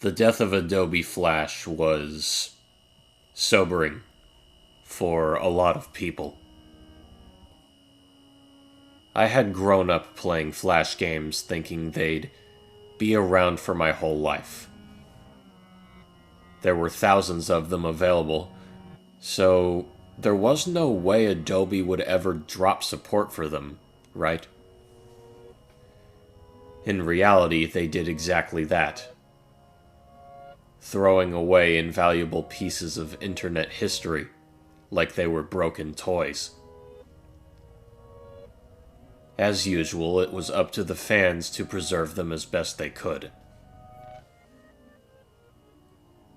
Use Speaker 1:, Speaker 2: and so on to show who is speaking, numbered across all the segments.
Speaker 1: The death of Adobe Flash was sobering for a lot of people. I had grown up playing Flash games thinking they'd be around for my whole life. There were thousands of them available, so there was no way Adobe would ever drop support for them, right? In reality, they did exactly that, throwing away invaluable pieces of internet history like they were broken toys. As usual, it was up to the fans to preserve them as best they could.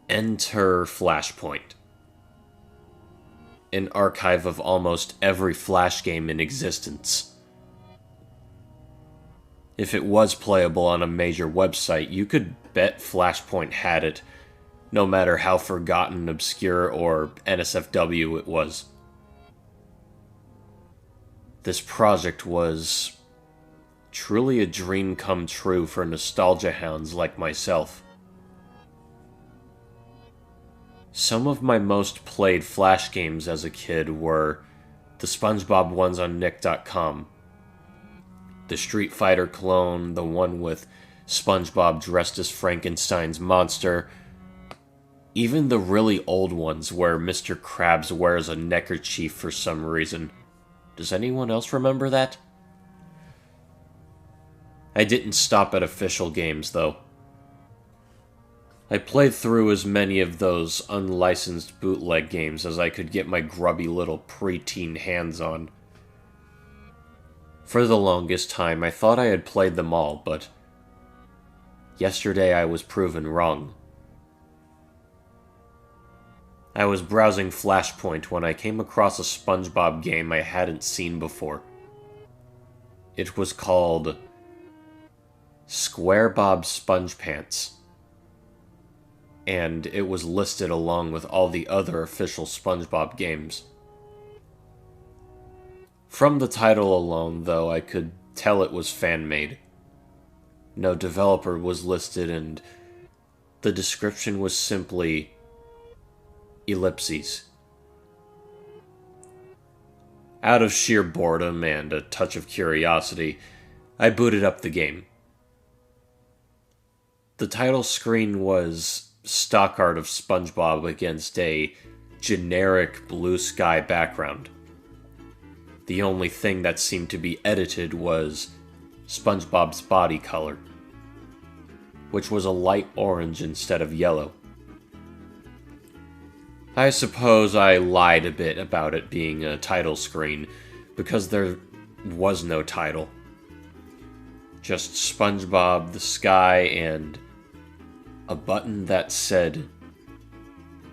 Speaker 1: Enter Flashpoint, an archive of almost every Flash game in existence. If it was playable on a major website, you could bet Flashpoint had it, no matter how forgotten, obscure, or NSFW it was. This project was truly a dream come true for nostalgia hounds like myself. Some of my most played Flash games as a kid were the SpongeBob ones on Nick.com, the Street Fighter clone, the one with SpongeBob dressed as Frankenstein's monster, even the really old ones where Mr. Krabs wears a neckerchief for some reason. Does anyone else remember that? I didn't stop at official games, though. I played through as many of those unlicensed bootleg games as I could get my grubby little preteen hands on. For the longest time, I thought I had played them all, but yesterday I was proven wrong. I was browsing Flashpoint when I came across a SpongeBob game I hadn't seen before. It was called SquareBob SpongePants, and it was listed along with all the other official SpongeBob games. From the title alone, though, I could tell it was fan-made. No developer was listed, and the description was simply ellipses. Out of sheer boredom and a touch of curiosity, I booted up the game. The title screen was stock art of SpongeBob against a generic blue sky background. The only thing that seemed to be edited was SpongeBob's body color, which was a light orange instead of yellow. I suppose I lied a bit about it being a title screen, because there was no title. Just SpongeBob, the sky, and a button that said,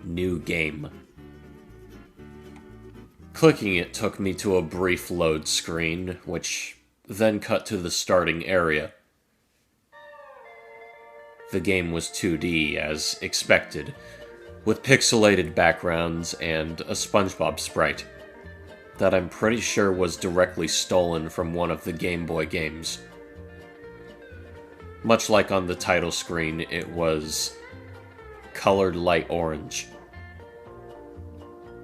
Speaker 1: New Game. Clicking it took me to a brief load screen, which then cut to the starting area. The game was 2D, as expected, with pixelated backgrounds and a SpongeBob sprite that I'm pretty sure was directly stolen from one of the Game Boy games. Much like on the title screen, it was colored light orange.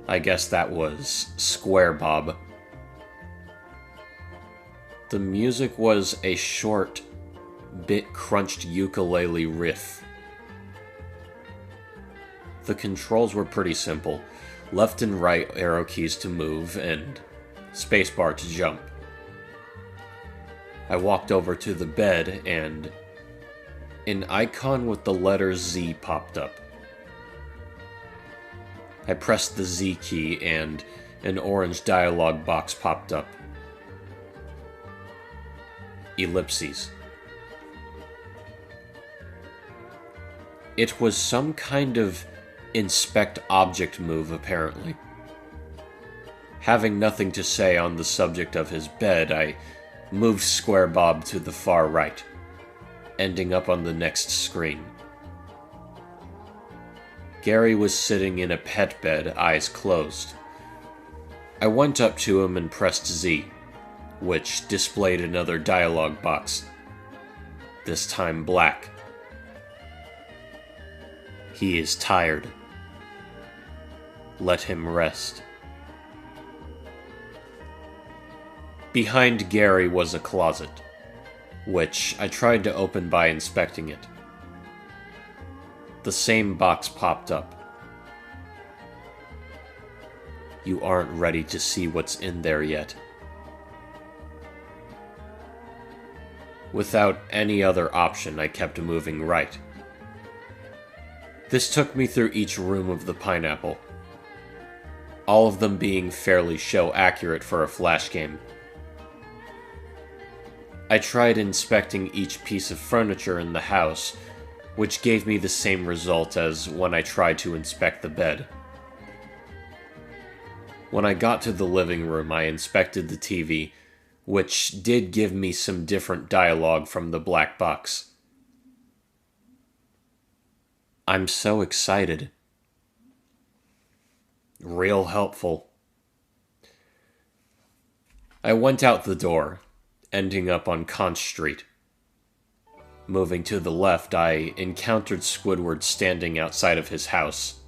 Speaker 1: I guess that was SquareBob. The music was a short, bit crunched ukulele riff. The controls were pretty simple. Left and right arrow keys to move, and spacebar to jump. I walked over to the bed, and an icon with the letter Z popped up. I pressed the Z key, and an orange dialog box popped up. Ellipses. It was some kind of inspect object move, apparently. Having nothing to say on the subject of his bed, I moved SquareBob to the far right, ending up on the next screen. Gary was sitting in a pet bed, eyes closed. I went up to him and pressed Z, which displayed another dialog box, this time black. He is tired. Let him rest. Behind Gary was a closet, which I tried to open by inspecting it. The same box popped up. You aren't ready to see what's in there yet. Without any other option, I kept moving right. This took me through each room of the pineapple, all of them being fairly show accurate for a Flash game. I tried inspecting each piece of furniture in the house, which gave me the same result as when I tried to inspect the bed. When I got to the living room, I inspected the TV, which did give me some different dialogue from the black box. I'm so excited. Real helpful. I went out the door, ending up on Conch Street. Moving to the left, I encountered Squidward standing outside of his house.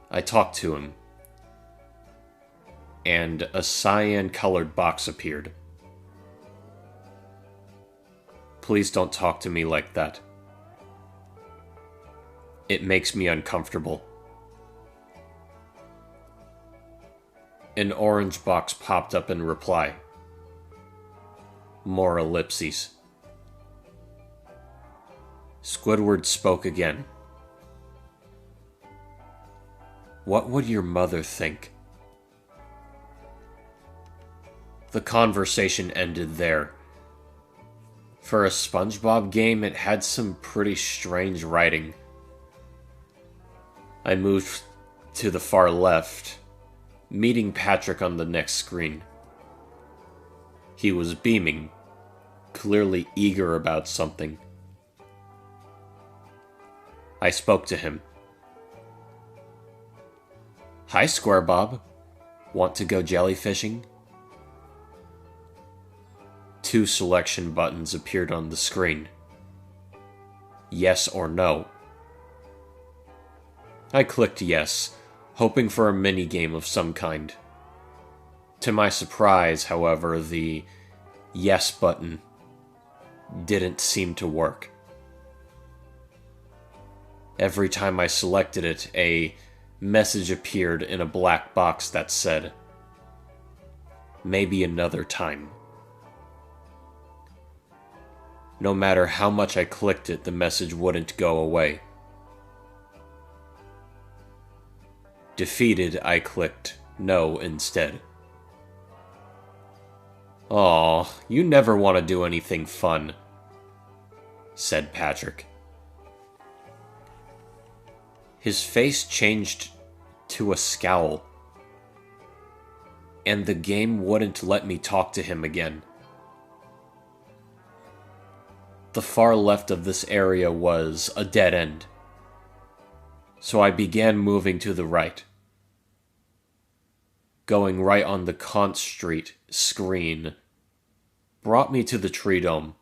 Speaker 1: I talked to him, and a cyan-colored box appeared. Please don't talk to me like that. It makes me uncomfortable. An orange box popped up in reply. More ellipses. Squidward spoke again. What would your mother think? The conversation ended there. For a SpongeBob game, it had some pretty strange writing. I moved to the far left, meeting Patrick on the next screen. He was beaming, clearly eager about something. I spoke to him. Hi, SquareBob. Want to go jellyfishing? 2 selection buttons appeared on the screen. Yes or no. I clicked yes, hoping for a minigame of some kind. To my surprise, however, the yes button didn't seem to work. Every time I selected it, a message appeared in a black box that said, maybe another time. No matter how much I clicked it, the message wouldn't go away. Defeated, I clicked no instead. Aw, you never want to do anything fun, said Patrick. His face changed to a scowl, and the game wouldn't let me talk to him again. The far left of this area was a dead end, so I began moving to the right. Going right on the Conch Street screen brought me to the tree dome,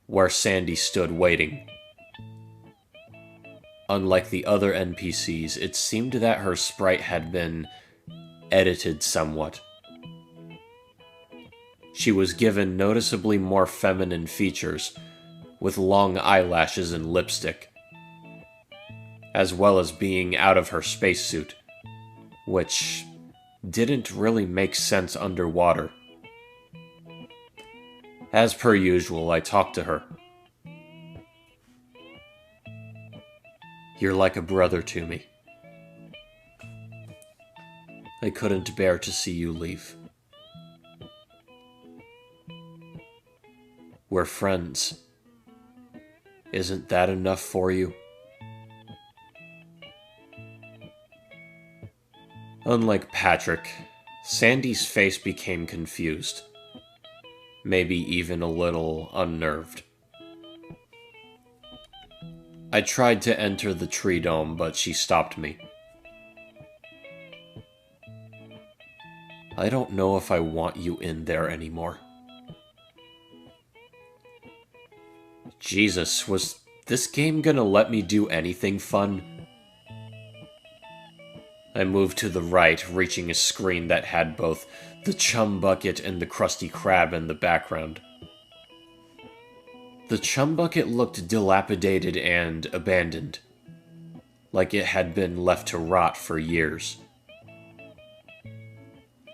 Speaker 1: where Sandy stood waiting. Unlike the other NPCs, it seemed that her sprite had been edited somewhat. She was given noticeably more feminine features, with long eyelashes and lipstick, as well as being out of her spacesuit, which didn't really make sense underwater. As per usual, I talked to her. You're like a brother to me. I couldn't bear to see you leave. We're friends. Isn't that enough for you? Unlike Patrick, Sandy's face became confused. Maybe even a little unnerved. I tried to enter the tree dome, but she stopped me. I don't know if I want you in there anymore. Jesus, was this game gonna let me do anything fun? I moved to the right, reaching a screen that had both the chum bucket and the Krusty Krab in the background. The chum bucket looked dilapidated and abandoned, like it had been left to rot for years.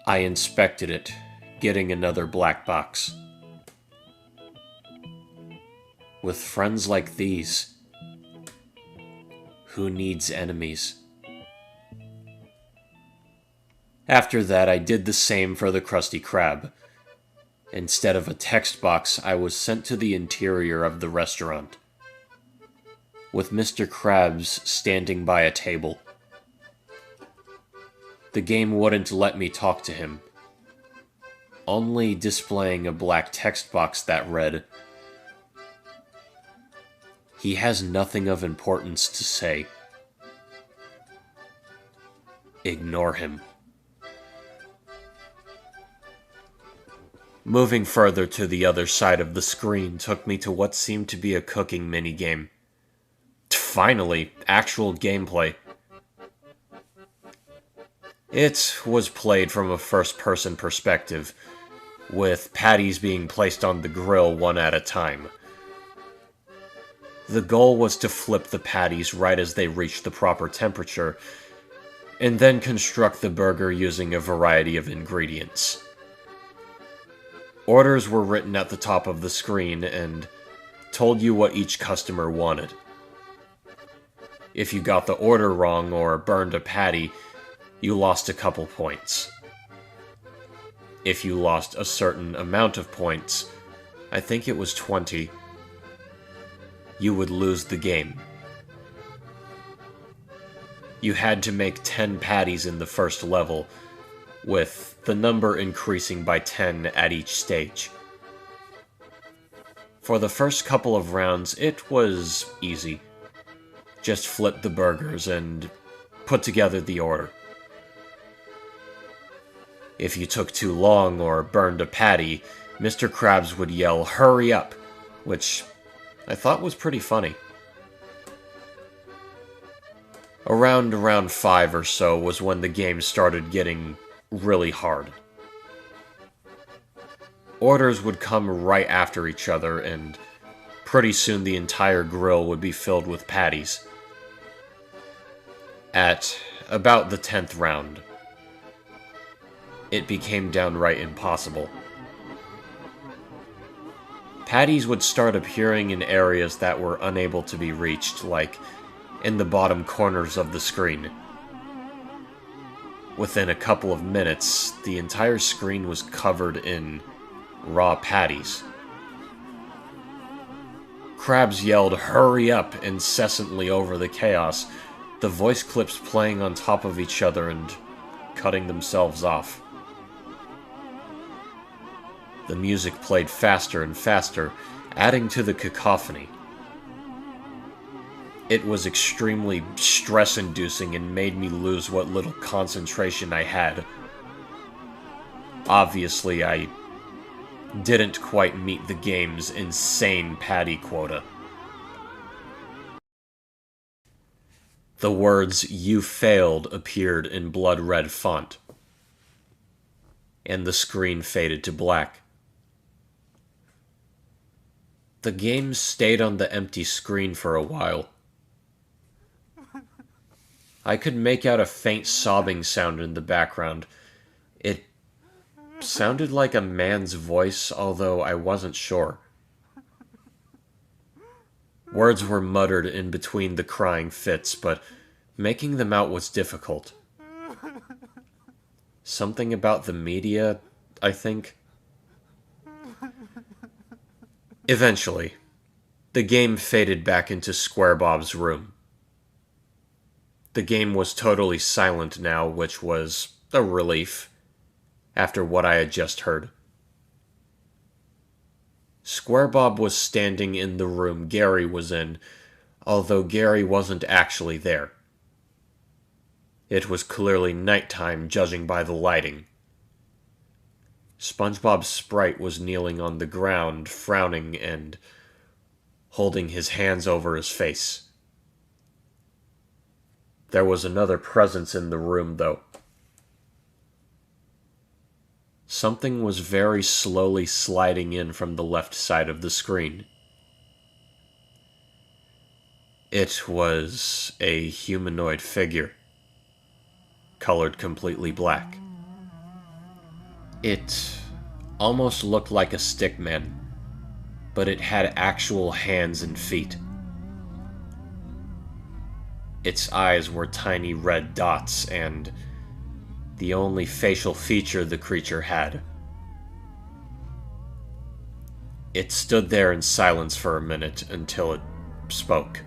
Speaker 1: I inspected it, getting another black box. With friends like these, who needs enemies? After that, I did the same for the Krusty Krab. Instead of a text box, I was sent to the interior of the restaurant, with Mr. Krabs standing by a table. The game wouldn't let me talk to him, only displaying a black text box that read, "He has nothing of importance to say. Ignore him." Moving further to the other side of the screen took me to what seemed to be a cooking minigame. Finally, actual gameplay. It was played from a first-person perspective, with patties being placed on the grill one at a time. The goal was to flip the patties right as they reached the proper temperature, and then construct the burger using a variety of ingredients. Orders were written at the top of the screen and told you what each customer wanted. If you got the order wrong or burned a patty, you lost a couple points. If you lost a certain amount of points, I think it was 20, you would lose the game. You had to make 10 patties in the first level, with the number increasing by 10 at each stage. For the first couple of rounds, it was easy. Just flip the burgers and put together the order. If you took too long or burned a patty, Mr. Krabs would yell, "Hurry up!" which I thought was pretty funny. Around round 5 or so was when the game started getting really hard. Orders would come right after each other, and pretty soon the entire grill would be filled with patties. At about the 10th round, it became downright impossible. Patties would start appearing in areas that were unable to be reached, like in the bottom corners of the screen. Within a couple of minutes, the entire screen was covered in raw patties. Krabs yelled, "Hurry up!" incessantly over the chaos, the voice clips playing on top of each other and cutting themselves off. The music played faster and faster, adding to the cacophony. It was extremely stress-inducing and made me lose what little concentration I had. Obviously, I didn't quite meet the game's insane patty quota. The words "You failed" appeared in blood-red font, and the screen faded to black. The game stayed on the empty screen for a while. I could make out a faint sobbing sound in the background. It sounded like a man's voice, although I wasn't sure. Words were muttered in between the crying fits, but making them out was difficult. Something about the media, I think. Eventually, the game faded back into SquareBob's room. The game was totally silent now, which was a relief, after what I had just heard. SquareBob was standing in the room Gary was in, although Gary wasn't actually there. It was clearly nighttime, judging by the lighting. SpongeBob's sprite was kneeling on the ground, frowning and holding his hands over his face. There was another presence in the room, though. Something was very slowly sliding in from the left side of the screen. It was a humanoid figure, colored completely black. It almost looked like a stickman, but it had actual hands and feet. Its eyes were tiny red dots, and the only facial feature the creature had. It stood there in silence for a minute until it spoke,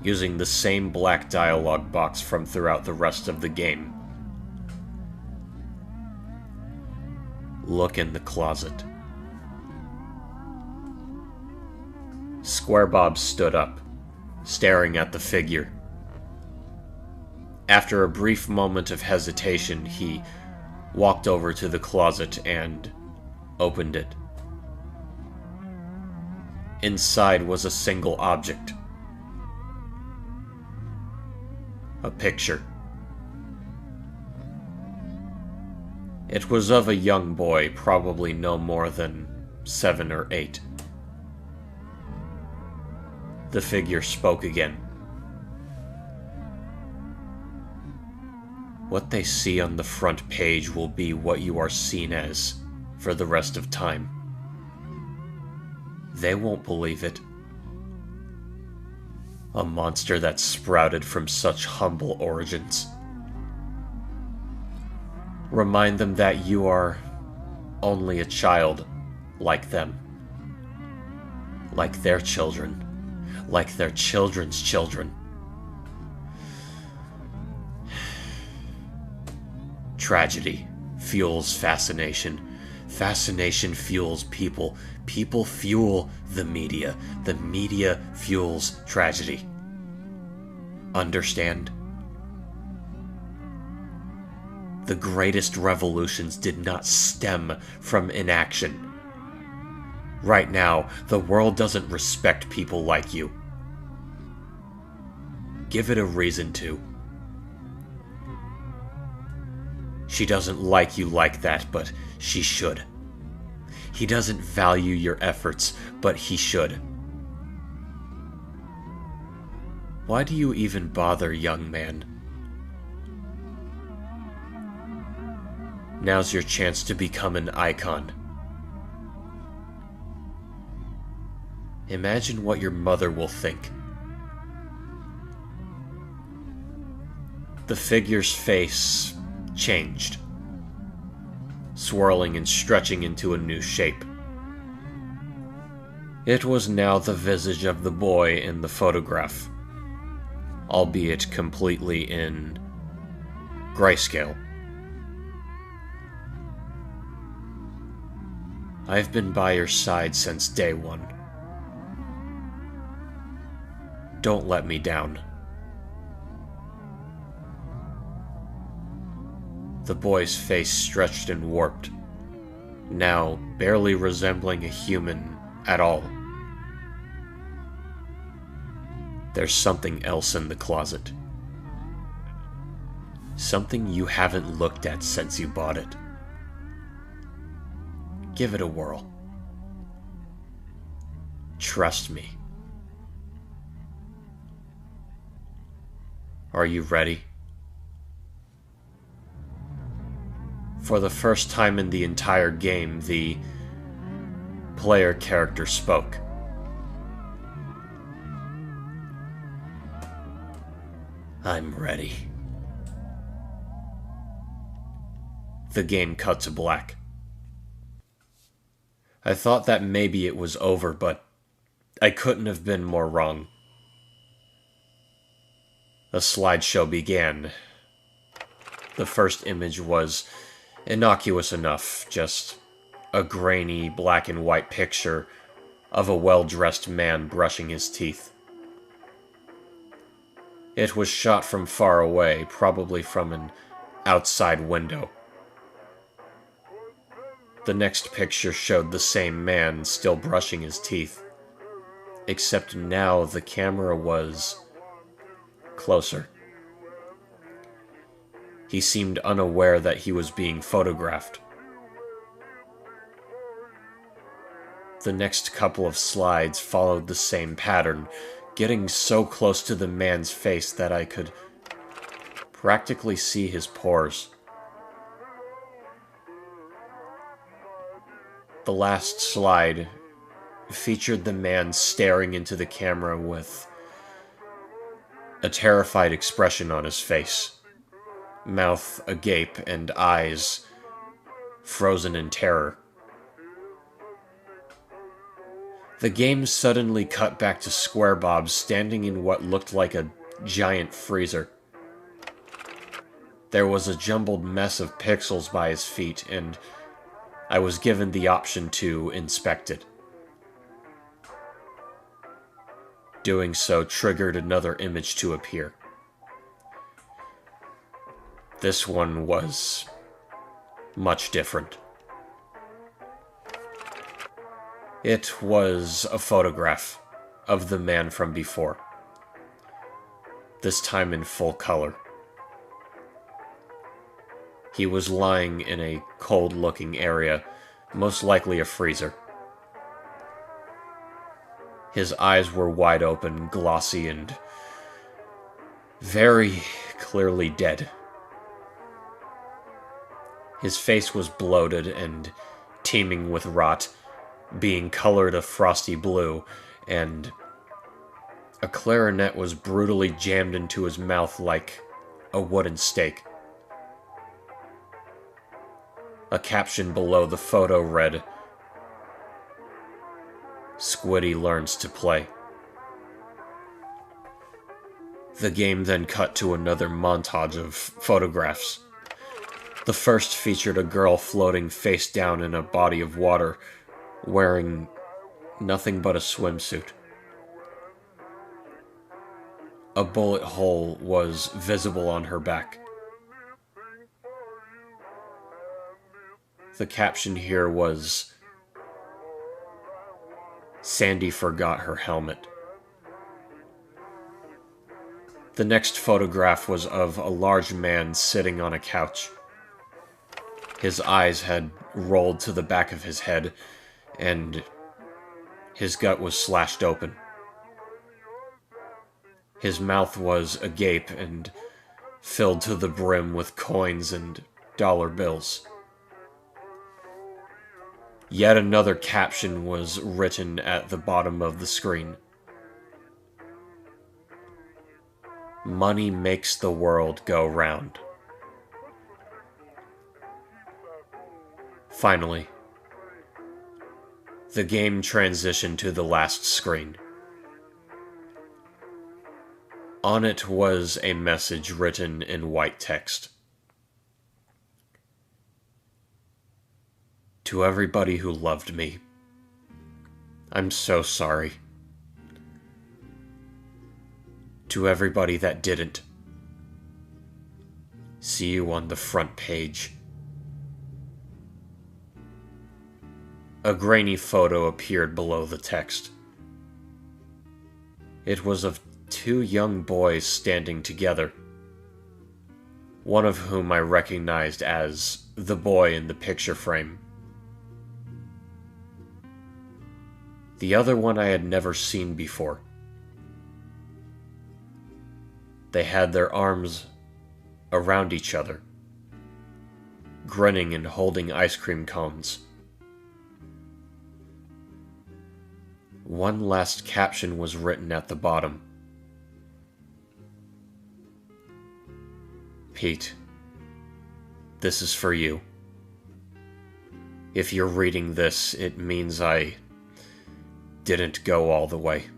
Speaker 1: using the same black dialogue box from throughout the rest of the game. Look in the closet. SquareBob stood up, staring at the figure. After a brief moment of hesitation, he walked over to the closet and opened it. Inside was a single object. A picture. It was of a young boy, probably no more than 7 or 8. The figure spoke again. What they see on the front page will be what you are seen as for the rest of time. They won't believe it. A monster that sprouted from such humble origins. Remind them that you are only a child like them. Like their children. Like their children's children. Tragedy fuels fascination. Fascination fuels people. People fuel the media. The media fuels tragedy. Understand? The greatest revolutions did not stem from inaction. Right now, the world doesn't respect people like you. Give it a reason to. She doesn't like you like that, but she should. He doesn't value your efforts, but he should. Why do you even bother, young man? Now's your chance to become an icon. Imagine what your mother will think. The figure's face changed, swirling and stretching into a new shape. It was now the visage of the boy in the photograph, albeit completely in grayscale. I've been by your side since day one. Don't let me down. The boy's face stretched and warped, now barely resembling a human at all. There's something else in the closet. Something you haven't looked at since you bought it. Give it a whirl. Trust me. Are you ready? For the first time in the entire game, the player character spoke. I'm ready. The game cut to black. I thought that maybe it was over, but I couldn't have been more wrong. A slideshow began. The first image was innocuous enough, just a grainy black and white picture of a well-dressed man brushing his teeth. It was shot from far away, probably from an outside window. The next picture showed the same man still brushing his teeth, except now the camera was closer. He seemed unaware that he was being photographed. The next couple of slides followed the same pattern, getting so close to the man's face that I could practically see his pores. The last slide featured the man staring into the camera with a terrified expression on his face, mouth agape and eyes frozen in terror. The game suddenly cut back to SquareBob standing in what looked like a giant freezer. There was a jumbled mess of pixels by his feet, and I was given the option to inspect it. Doing so triggered another image to appear. This one was much different. It was a photograph of the man from before, this time in full color. He was lying in a cold-looking area, most likely a freezer. His eyes were wide open, glossy, and very clearly dead. His face was bloated and teeming with rot, being colored a frosty blue, and a clarinet was brutally jammed into his mouth like a wooden stake. A caption below the photo read, "Squiddy learns to play." The game then cut to another montage of photographs. The first featured a girl floating face down in a body of water, wearing nothing but a swimsuit. A bullet hole was visible on her back. The caption here was, "Sandy forgot her helmet." The next photograph was of a large man sitting on a couch. His eyes had rolled to the back of his head, and his gut was slashed open. His mouth was agape and filled to the brim with coins and dollar bills. Yet another caption was written at the bottom of the screen. "Money makes the world go round." Finally, the game transitioned to the last screen. On it was a message written in white text. "To everybody who loved me, I'm so sorry. To everybody that didn't, see you on the front page." A grainy photo appeared below the text. It was of two young boys standing together, one of whom I recognized as the boy in the picture frame. The other one I had never seen before. They had their arms around each other, grinning and holding ice cream cones. One last caption was written at the bottom. "Pete, this is for you. If you're reading this, it means I didn't go all the way.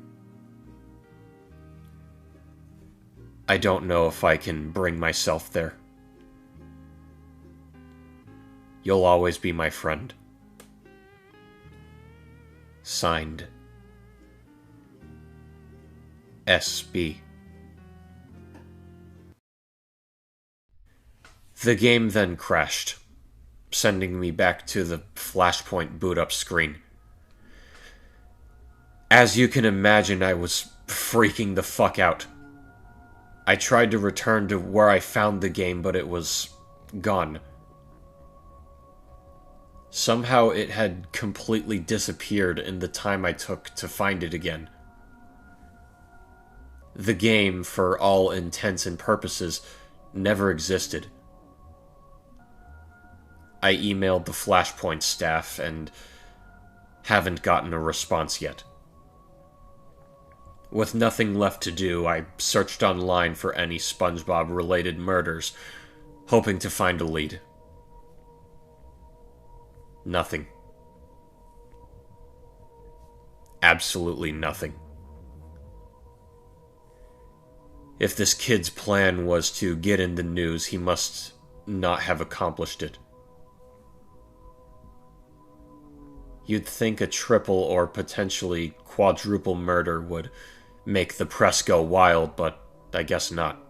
Speaker 1: I don't know if I can bring myself there. You'll always be my friend." Signed, SB. The game then crashed, sending me back to the Flashpoint boot up screen. As you can imagine, I was freaking the fuck out. I tried to return to where I found the game, but it was gone. Somehow it had completely disappeared in the time I took to find it again. The game, for all intents and purposes, never existed. I emailed the Flashpoint staff and haven't gotten a response yet. With nothing left to do, I searched online for any SpongeBob-related murders, hoping to find a lead. Nothing. Absolutely nothing. If this kid's plan was to get in the news, he must not have accomplished it. You'd think a triple or potentially quadruple murder would make the press go wild, but I guess not.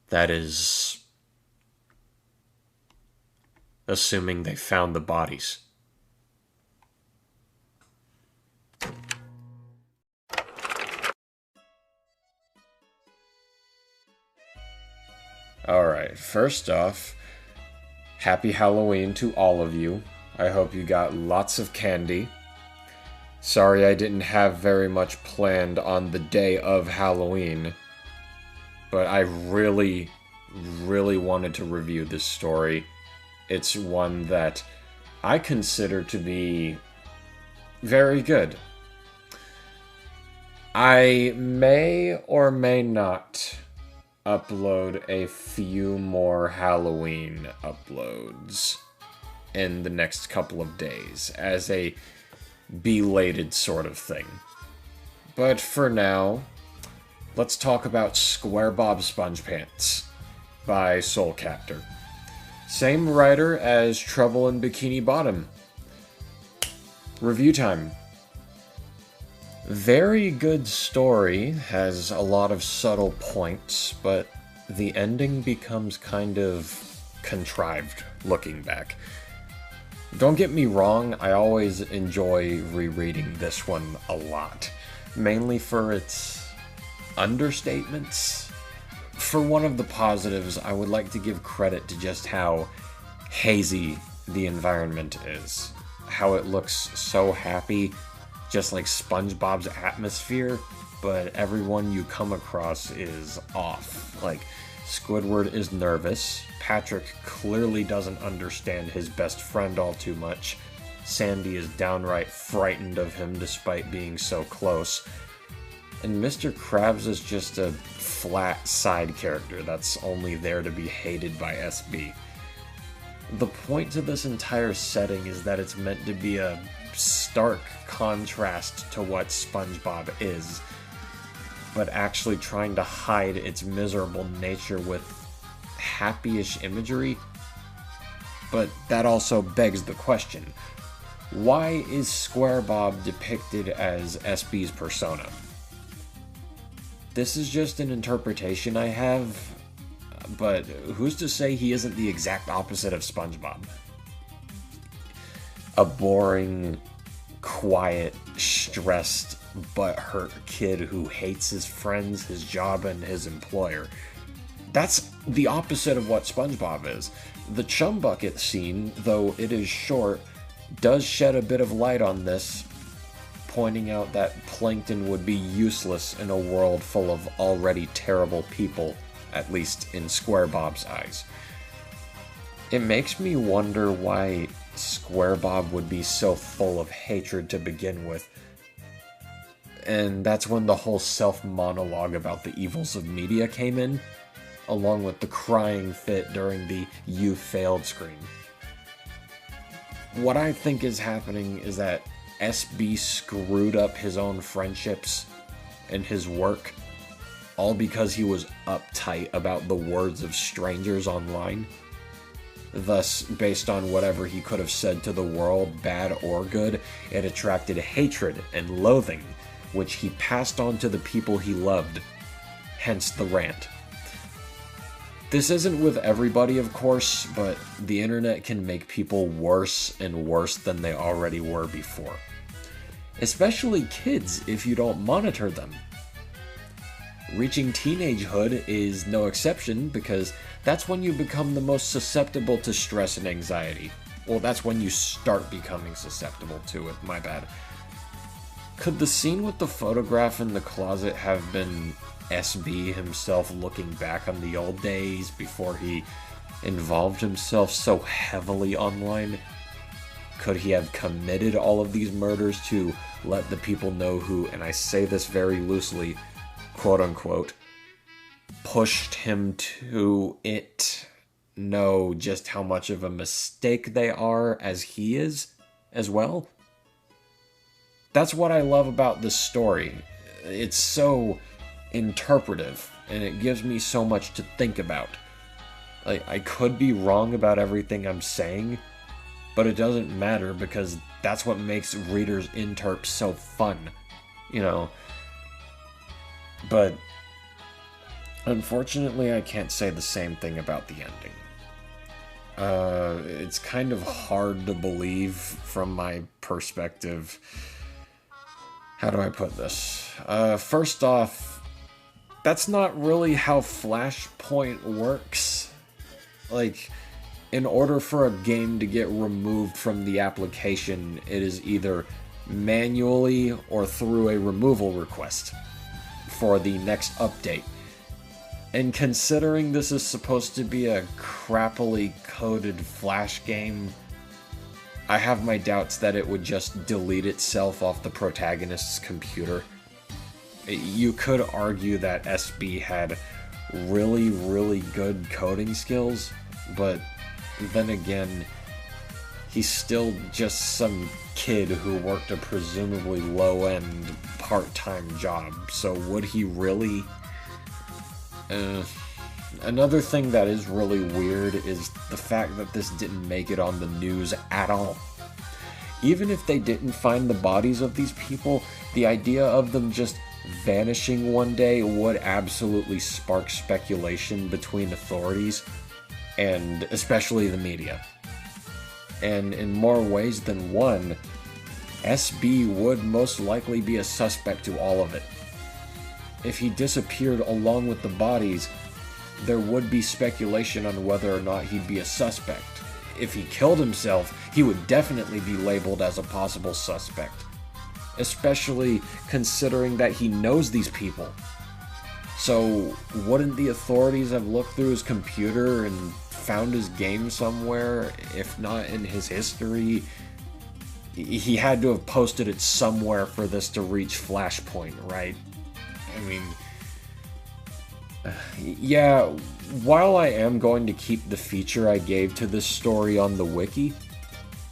Speaker 1: That is, assuming they found the bodies. Alright, first off, happy Halloween to all of you. I hope you got lots of candy. Sorry I didn't have very much planned on the day of Halloween, but I really wanted to review this story. It's one that I consider to be very good. I may or may not upload a few more Halloween uploads in the next couple of days as a belated sort of thing. But for now, let's talk about SquareBob SpongePants by SoulCaptor. Same writer as Trouble in Bikini Bottom. Review time. Very good story, has a lot of subtle points, but the ending becomes kind of contrived looking back. Don't get me wrong, I always enjoy rereading this one a lot, mainly for its understatements. For one of the positives, I would like to give credit to just how hazy the environment is. How it looks so happy, just like SpongeBob's atmosphere, but everyone you come across is off. Like, Squidward is nervous, Patrick clearly doesn't understand his best friend all too much, Sandy is downright frightened of him despite being so close, and Mr. Krabs is just a flat side character that's only there to be hated by SB. The point to this entire setting is that it's meant to be a stark contrast to what SpongeBob is, but actually trying to hide its miserable nature with happy-ish imagery. But that also begs the question, why is SquareBob depicted as SB's persona? This is just an interpretation I have, but who's to say he isn't the exact opposite of SpongeBob? A boring, quiet, stressed, butthurt kid who hates his friends, his job, and his employer. That's the opposite of what SpongeBob is. The Chum Bucket scene, though it is short, does shed a bit of light on this, pointing out that plankton would be useless in a world full of already terrible people, at least in SquareBob's eyes. It makes me wonder why SquareBob would be so full of hatred to begin with. And that's when the whole self-monologue about the evils of media came in, along with the crying fit during the "you failed" screen. What I think is happening is that SB screwed up his own friendships and his work, all because he was uptight about the words of strangers online. Thus, based on whatever he could have said to the world, bad or good, it attracted hatred and loathing, which he passed on to the people he loved. Hence the rant. This isn't with everybody, of course, but the internet can make people worse and worse than they already were before. Especially kids if you don't monitor them. Reaching teenagehood is no exception because that's when you become the most susceptible to stress and anxiety. Well, that's when you start becoming susceptible to it, my bad. Could the scene with the photograph in the closet have been SB himself looking back on the old days before he involved himself so heavily online? Could he have committed all of these murders to let the people know who, and I say this very loosely, quote unquote, pushed him to it, know just how much of a mistake they are as he is as well? That's what I love about this story. It's so interpretive, and it gives me so much to think about. I could be wrong about everything I'm saying, but it doesn't matter because that's what makes readers' interp so fun, you know. But unfortunately, I can't say the same thing about the ending. It's kind of hard to believe from my perspective. How do I put this? First off, that's not really how Flashpoint works. Like, in order for a game to get removed from the application, it is either manually or through a removal request for the next update. And considering this is supposed to be a crappily coded Flash game, I have my doubts that it would just delete itself off the protagonist's computer. You could argue that SB had really, really good coding skills, but then again, he's still just some kid who worked a presumably low-end part-time job, so would he really? Another thing that is really weird is the fact that this didn't make it on the news at all. Even if they didn't find the bodies of these people, the idea of them just vanishing one day would absolutely spark speculation between authorities, and especially the media. And in more ways than one, SB would most likely be a suspect to all of it. If he disappeared along with the bodies, there would be speculation on whether or not he'd be a suspect. If he killed himself, he would definitely be labeled as a possible suspect. Especially considering that he knows these people. So, wouldn't the authorities have looked through his computer and found his game somewhere? If not in his history, he had to have posted it somewhere for this to reach Flashpoint, right? I mean, yeah, while I am going to keep the feature I gave to this story on the wiki,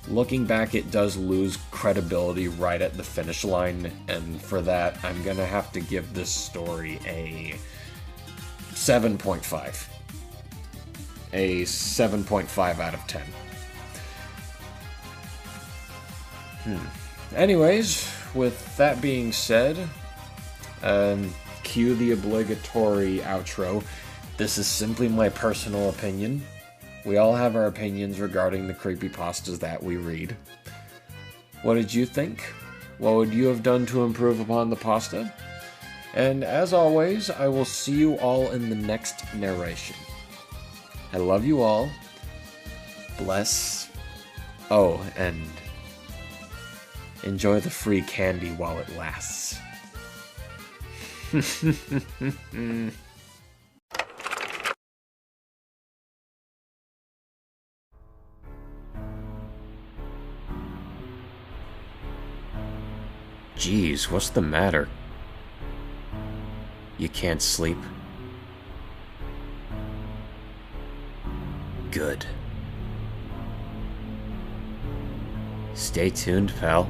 Speaker 1: looking back it does lose credibility right at the finish line, and for that I'm gonna have to give this story a 7.5. A 7.5 out of 10. Anyways, with that being said, cue the obligatory outro. This is simply my personal opinion. We all have our opinions regarding the creepypastas that we read. What did you think? What would you have done to improve upon the pasta? And as always, I will see you all in the next narration. I love you all. Bless. Oh, and enjoy the free candy while it lasts. Geez, what's the matter? You can't sleep? Good. Stay tuned, pal.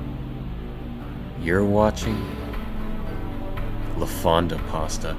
Speaker 1: You're watching Lafawndapasta.